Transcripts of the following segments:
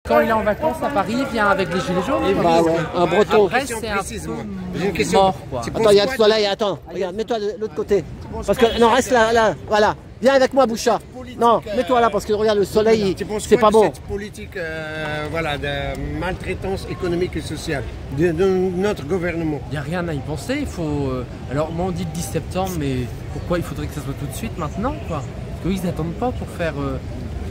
Quand il est en vacances à Paris, il vient avec les gilets jaunes. Bah ouais, un breton. Après, c'est un J'ai une peu question. mort, quoi. Attends, il y a le soleil, attends. Regarde, mets-toi de l'autre côté. Parce que, non, reste là, là, voilà. Viens avec moi, Bouchard. Non, mets-toi là, parce que regarde, le soleil, c'est pas bon. Cette politique voilà, de maltraitance économique et sociale de notre gouvernement. Il n'y a rien à y penser. Il faut. Alors, moi, on dit le 10 septembre, mais pourquoi il faudrait que ça soit tout de suite, maintenant, quoi? Parce qu'ils n'attendent pas pour faire.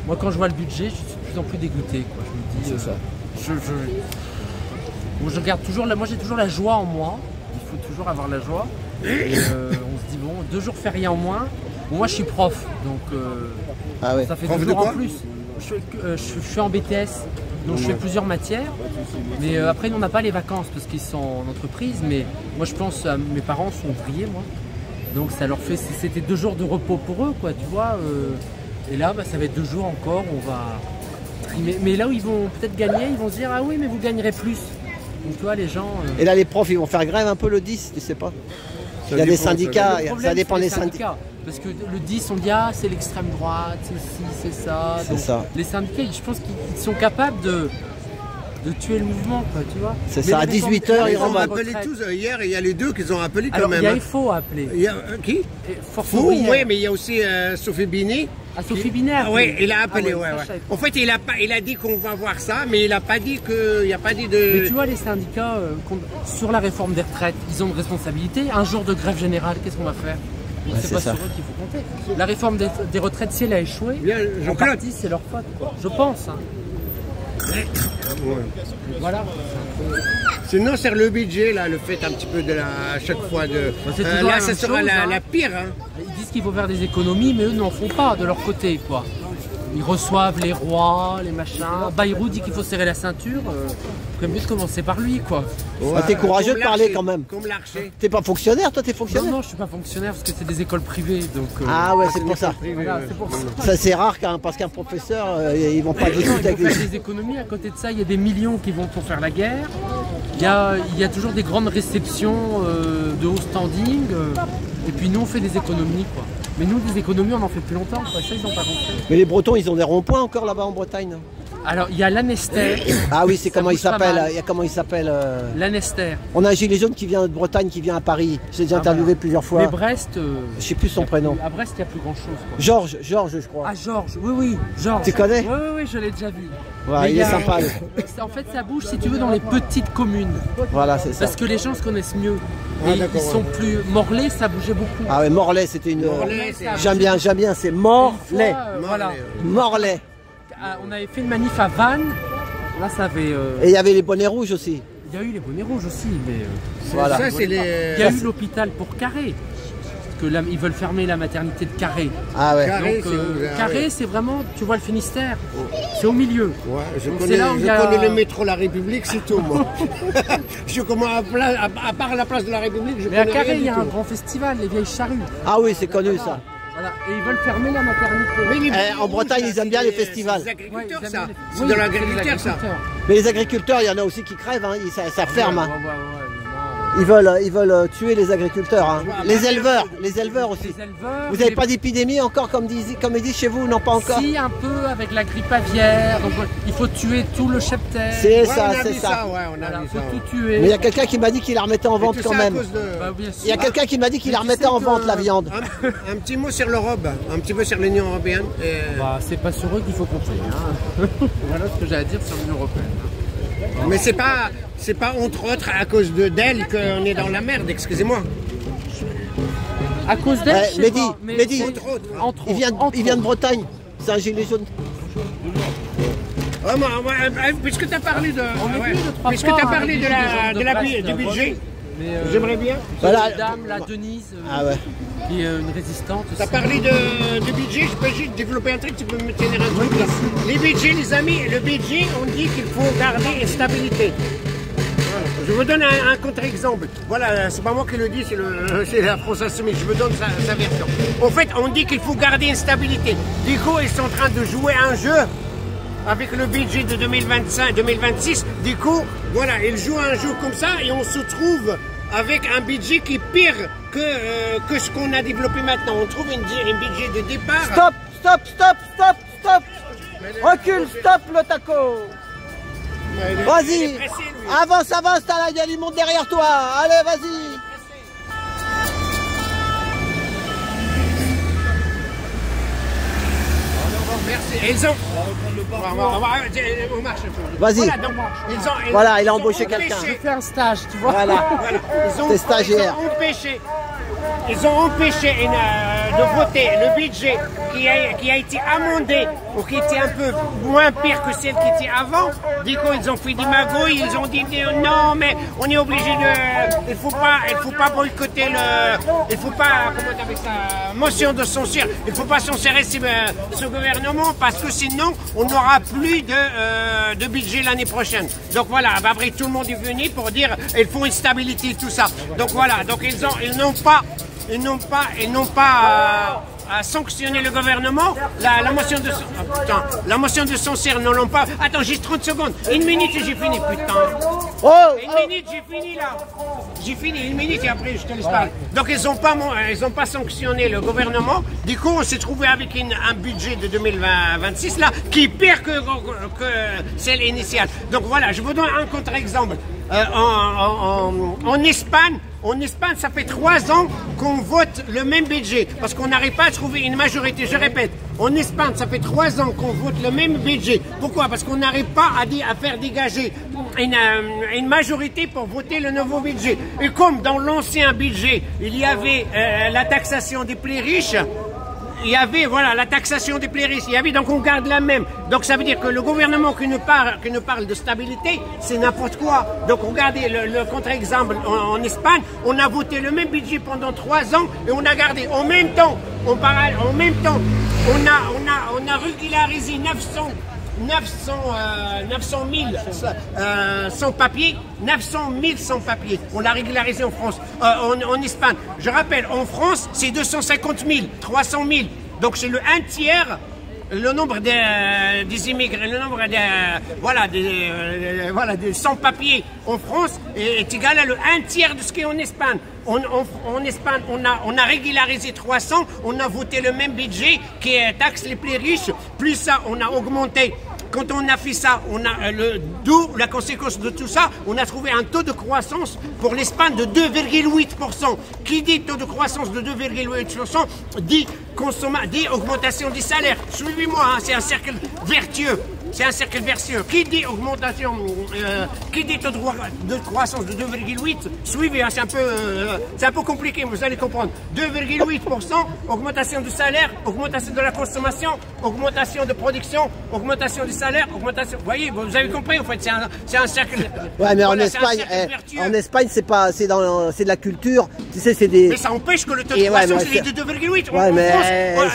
Moi, quand je vois le budget, je suis de plus en plus dégoûté, quoi. Je me dis. C'est ça. Je regarde toujours. Moi, j'ai toujours la joie en moi. Il faut toujours avoir la joie. Et, on se dit, bon, 2 jours fériés en moins. Bon, moi, je suis prof, donc Ah ouais. ça fait Prof 2 de jours quoi en plus. Je suis en BTS, donc je fais plusieurs matières. Mais après, nous, on n'a pas les vacances parce qu'ils sont en entreprise. Mais moi, je pense, mes parents sont ouvriers, moi. Donc, ça leur fait. C'était 2 jours de repos pour eux, quoi, tu vois. Et là, bah, ça va être 2 jours encore. On va trimer. Mais là où ils vont peut-être gagner, ils vont se dire, ah oui, mais vous gagnerez plus. Donc, tu vois, les gens. Et là, les profs, ils vont faire grève un peu le 10, tu sais pas. Il y a des syndicats, ça dépend des syndicats. Parce que le 10, on dit, ah, c'est l'extrême droite, c'est ci, c'est ça. C'est ça. Les syndicats, je pense qu'ils sont capables de tuer le mouvement, quoi, tu vois. C'est ça, à 18 h, ils Ils ont remontent. appelé tous hier, il y a les deux qu'ils ont appelé quand Alors, même. il y a FO à appeler. Il y a, qui Fou, oui, mais il y a aussi Sophie Bini. À Sophie Binet. Oui, il a appelé, Ah ouais, ouais, ça, je savais pas. En fait, il a dit qu'on va voir ça, mais il n'a pas dit il a pas dit de. Mais tu vois, les syndicats, sur la réforme des retraites, ils ont une responsabilité. Un jour de grève générale, qu'est-ce qu'on va faire? Ouais, c'est pas sur eux qu'il faut compter. La réforme des retraites, si elle a échoué, Bien, en Jean-Claude. partie, c'est leur faute, quoi. Je pense. Hein. Voilà. Sinon, c'est le budget, là, le fait un petit peu de la. À chaque fois de. C'est toujours là, la ça même sera chose, hein. la pire, hein. Ils disent qu'il faut faire des économies, mais eux n'en font pas de leur côté, quoi. Ils reçoivent les rois, les machins. Bayrou dit qu'il faut serrer la ceinture. Il ferait mieux de commencer par lui, quoi. Ah, t'es courageux Comme de parler l'archer, quand même. Comme l'archer. T'es pas fonctionnaire, toi, t'es Non, fonctionnaire? non, je suis pas fonctionnaire parce que c'est des écoles privées, donc. Ah ouais, c'est pour ça. Voilà, c'est pour ça. Ça, c'est rare, parce qu'un professeur, ils vont pas discuter Il avec faut les... faire des économies. À côté de ça, il y a des millions qui vont pour faire la guerre. Il y a toujours des grandes réceptions de haut standing. Et puis nous, on fait des économies, quoi. Mais nous, des économies, on en fait plus longtemps, quoi. Ça, ils n'ont pas compris. Mais les Bretons, ils ont des ronds-points encore là-bas en Bretagne, non? Alors, il y a l'Anester. Ah oui, c'est comment il bouge pas s'appelle. mal. Il y a comment il s'appelle. L'Anester. On a un gilet jaune qui vient de Bretagne, qui vient à Paris. J'ai déjà interviewé plusieurs fois. Mais Brest. Je sais plus son prénom. À Brest, il n'y a plus grand-chose, quoi. Georges, je crois. Ah, Georges, oui, Georges. Tu connais? Oui, je l'ai déjà vu. Ouais, Mais il est sympa. lui. En fait, ça bouge, si tu veux, dans les petites communes. Voilà, c'est ça. Parce que les gens se connaissent mieux. Ah, Et d'accord, ils sont plus. Morlaix, ça bougeait beaucoup. Ah ouais, Morlaix, c'était une. Morlaix, c'est- J'aime bien, c'est Une Morlaix. fois, voilà. Morlaix. On avait fait une manif à Vannes. Là, ça avait. Et il y avait les bonnets rouges aussi. Il y a eu les bonnets rouges aussi, mais. Voilà. Ça, c'est les. Il y a eu l'hôpital pour Carré. Parce que là, ils veulent fermer la maternité de Carré. Ah ouais. Carré, Donc, c'est où, là? Carré, c'est vraiment. Tu vois le Finistère. C'est au milieu. Ouais, je Donc, connais, c'est là où il y a- connais le métro La République, c'est tout, moi. Je commence à part la place de la République, je Mais à connais Carré, rien il y du a un tout. grand festival, les vieilles charrues. Ah oui, c'est connu ça. Voilà. Et ils veulent fermer la maternité. En Bretagne, ils aiment bien les festivals. C'est des agriculteurs, Ouais, ils ça. aiment bien les- C'est Oui, de c'est l'agriculteur, des ça. agriculteurs. Mais les agriculteurs, il y en a aussi qui crèvent, hein. Ça ferme. Hein. Ouais, Ils veulent tuer les agriculteurs. Hein. Les éleveurs aussi. Les éleveurs. Vous n'avez pas d'épidémie encore, comme ils disent chez vous? Non, pas encore. Si, un peu avec la grippe aviaire. Donc, il faut tuer tout le cheptel. C'est Ouais, ça, on a c'est vu ça. ouais, on a Voilà, vu faut ça. tout tuer. Mais il y a quelqu'un qui m'a dit qu'il la remettait en Et vente tout quand ça à même. cause de- Bah, bien sûr. Il y a quelqu'un qui m'a dit qu'il la Mais tu remettait sais en que- vente, la viande. Un petit mot sur l'Europe, un petit peu sur l'Union européenne. Bah, c'est pas sur eux qu'il faut compter. Hein. Voilà ce que j'ai à dire sur l'Union européenne. Mais c'est pas entre autres à cause d'elle qu'on est dans la merde, excusez-moi. À cause d'elle, Ouais, je sais Mehdi, pas, mais Mehdi. c'est- Entre autres. entre Il vient autres. de Bretagne. C'est un gilet jaune. Puisque tu as parlé de. On est ouais, venu deux, trois puisque fois tu as avec parlé les de gilets la, jaunes du Brest, budget, Mais, j'aimerais bien. Voilà. Cette dame, la Denise, Ah ouais. qui est une résistante. Tu as aussi. parlé de budget, je peux juste développer un truc, tu peux me tenir un truc là. Les budgets, les amis, le budget, on dit qu'il faut garder une stabilité. Voilà. Je vous donne un contre-exemple. Voilà, c'est pas moi qui le dis, c'est la France Insoumise. Je vous donne sa version. En fait, on dit qu'il faut garder une stabilité. Du coup, ils sont en train de jouer un jeu avec le budget de 2025-2026. Du coup, voilà, ils jouent un jeu comme ça et on se trouve avec un budget qui est pire que ce qu'on a développé maintenant. On trouve un budget de départ. Stop. Recule, stop le taco. Vas-y, avance, avance, t'as la il monte derrière toi. Allez, vas-y. Merci. Ils ont. On marche. Vas-y. Voilà, il a embauché quelqu'un. Je fais un stage, tu vois. Voilà. T'es stagiaire. Ils ont empêché de voter le budget qui a été amendé ou qui était un peu moins pire que celle qui était avant. Du coup, ils ont fait des magouilles, ils ont dit non, mais on est obligé de. Il faut pas boycotter il faut pas, comment t'appelles ça, motion de censure. Il faut pas censurer ce gouvernement parce que sinon, on n'aura plus de budget l'année prochaine. Donc voilà, après tout le monde est venu pour dire il faut une stabilité, tout ça. Donc voilà, donc ils n'ont pas à sanctionner le gouvernement. La motion de censure ne l'ont pas. Attends, juste 30 secondes. Une minute et j'ai fini, putain. Une minute, j'ai fini là. J'ai fini, une minute et après je te laisse parler. Donc ils ont pas sanctionné le gouvernement. Du coup, on s'est trouvé avec un budget de 2026 là qui est pire que celle initiale. Donc voilà, je vous donne un contre-exemple. En Espagne, ça fait 3 ans qu'on vote le même budget parce qu'on n'arrive pas à trouver une majorité. Je répète, en Espagne, ça fait 3 ans qu'on vote le même budget. Pourquoi? Parce qu'on n'arrive pas à faire dégager une majorité pour voter le nouveau budget. Et comme dans l'ancien budget, il y avait la taxation des plus riches, il y avait, voilà, la taxation des plus riches. Il y avait, donc on garde la même. Donc ça veut dire que le gouvernement qui nous parle de stabilité, c'est n'importe quoi. Donc regardez le contre-exemple en Espagne, on a voté le même budget pendant 3 ans et on a gardé en même temps, on a régularisé 900 000 sans papier, 900 000 sans papier. On l'a régularisé en France, en Espagne. Je rappelle, en France, c'est 250 000, 300 000. Donc c'est le 1/3. Le nombre des immigrés, le nombre de sans-papiers en France est égal à le 1/3 de ce qui est en Espagne. En Espagne, on a régularisé 300, on a voté le même budget qui taxe les plus riches, plus ça, on a augmenté. Quand on a fait ça, on a d'où la conséquence de tout ça, on a trouvé un taux de croissance pour l'Espagne de 2,8%. Qui dit taux de croissance de 2,8% dit augmentation des salaires. Suivez-moi, hein, c'est un cercle vertueux. C'est un cercle vertueux. Qui dit augmentation, qui dit taux de croissance de 2,8, suivez, hein, c'est un peu compliqué, vous allez comprendre. 2,8%, augmentation du salaire, augmentation de la consommation, augmentation de production, augmentation du salaire, augmentation. Vous voyez, vous avez compris, en fait, c'est un cercle. Ouais, mais voilà, en Espagne, c'est de la culture. Tu sais, c'est des. Mais ça empêche que le taux de croissance est de 2,8. Ouais, mais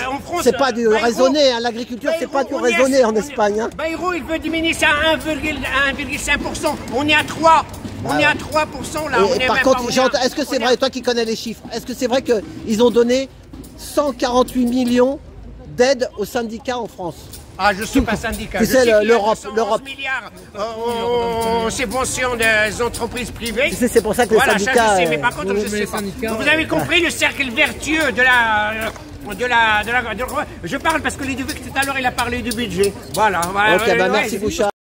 en France, c'est pas du raisonné. Hein, l'agriculture, c'est pas du raisonné en Espagne. Hein. Bayrou, il veut diminuer ça à 1,5%. On est à 3. On est à 3% là. Et par contre, est-ce que c'est vrai, toi qui connais les chiffres, est-ce que c'est vrai qu'ils ont donné 148 millions d'aides aux syndicats en France? Ah, je ne suis pas syndicat. Tu sais, l'Europe. 11 milliards aux subventions des entreprises privées. Tu sais, c'est pour ça que les syndicats. Ça, je sais, mais par contre, je sais pas. Vous avez compris le cercle vertueux de la. Je parle parce que Ludovic tout à l'heure il a parlé du budget. Voilà. Ok, bah merci Bouchard.